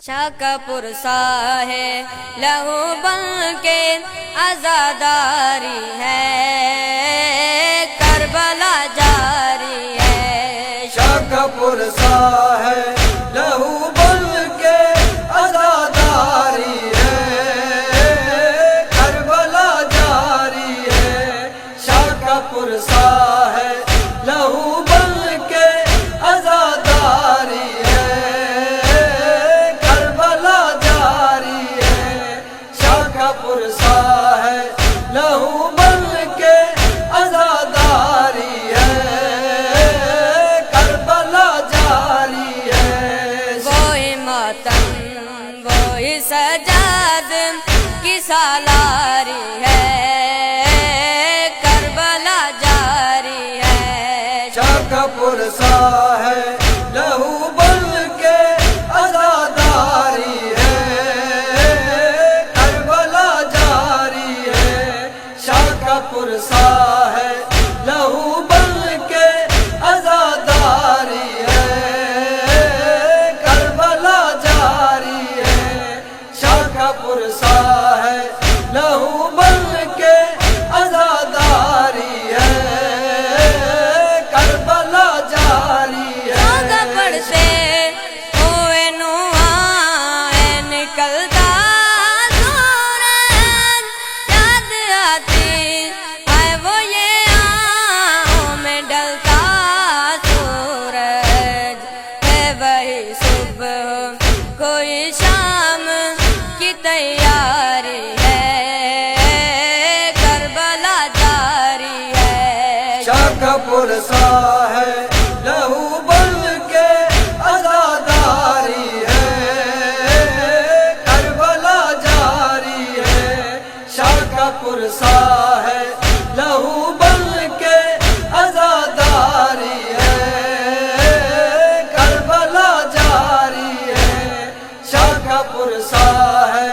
شاہ کا پرسا ہے لہو بن کے عزاداری ہے، کربلا جاری ہے۔ شاہ کا پرسا ہے لہو بن کے عزاداری ہے، کربلا جاری ہے۔ شاہ کا پرسا ہے لہو بن کے عزاداری ہے، کربلا جاری ہے۔ شاہ کا پرسا ہے لہو بن کے عزاداری ہے، کربلا جاری ہے۔ وہی ماتم وہی سجاد کی سالاری ہے، کربلا جاری ہے۔ شاہ کا پرسا ہے لہو بن کے عزاداری ہے، کربلا جاری ہے۔ شاہ کا پرسا ہے لہو بن کے عزاداری ہے، کربلا جاری ہے۔ شاہ کا پرسا ہے لہو بن کے عزاداری ہے، کربلا جاری ہے۔ روزہ پڑھتے ہوئے نوحا ہے نکلتا سورج، یاد آتی ہے وہ یہ آنکھوں میں ڈلتا سورج، ہے وہی صبح کوئی شام کی تیاری ہے، کربلا جاری ہے۔ شاہ کا پرسا ہے لہو بن کے عزاداری ہے، کربلا جاری ہے۔ شاہ کا پرسا ہے لہو بن کے عزاداری ہے، کربلا جاری ہے۔ شاہ کا پرسا ہے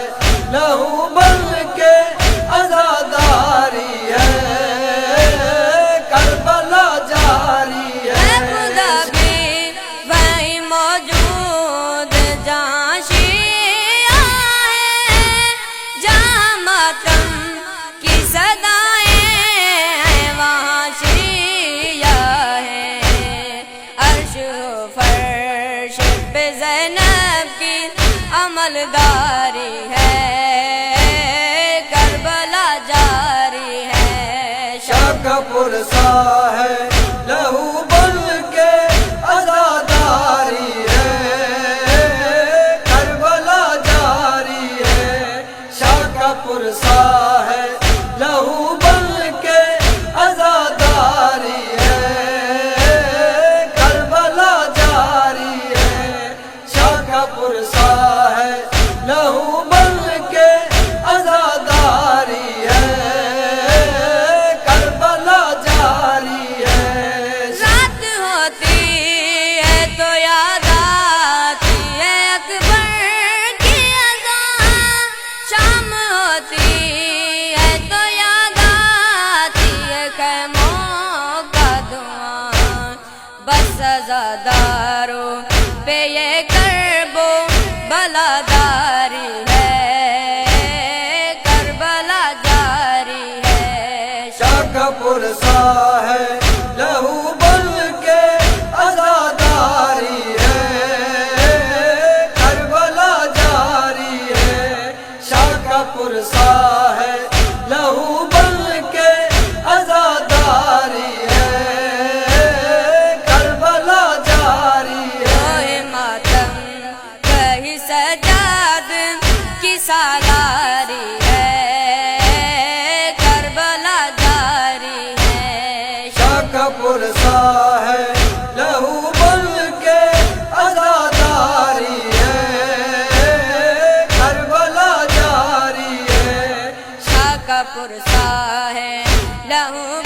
لہو بن کے عزاداری ہے، کربلا جاری اے ہے۔ خدا بھی وہیں موجود جہاں شیعہ ہے، جہاں ماتم کی صدائیں ہیں وہاں شیعہ ہے۔ عرش و فرش پہ زینب کی عملداری ہے، کربلا جاری ہے۔ شاہ کا پرسا ہے لہو بن کے عزاداری ہے، کربلا جاری ہے۔ شاہ کا پرسا ہے لہو بن کے عزاداری ہے، کربلا جاری ہے۔ شاہ کا پرسا ہے لہو بن کے عزاداری ہے، کربلا جاری ہے۔ رات ہوتی ہے تو یاد آتی ہے اکبر کی اذان، شام ہوتی ہے تو یاد آتی ہے خیموں کا دھواں، بس عزاداروں پہ یہ کرب و بلاداری ہے، کربلا جاری ہے۔ شاہ کا پرسا ہے لہو بن کے عزاداری ہے، کربلا جاری ہے۔ شاہ کا پرسا ہے لہو بن کے عزاداری ہے، کربلا جاری ہے۔ کوئی ماتم کہیں سجاد کی سالاری ہے، کربلا جاری ہے۔ شاہ کا پرسا ہے لہو بن کے عزاداری ہے، کربلا جاری ہے۔ شاہ کا پرسا ہے لہو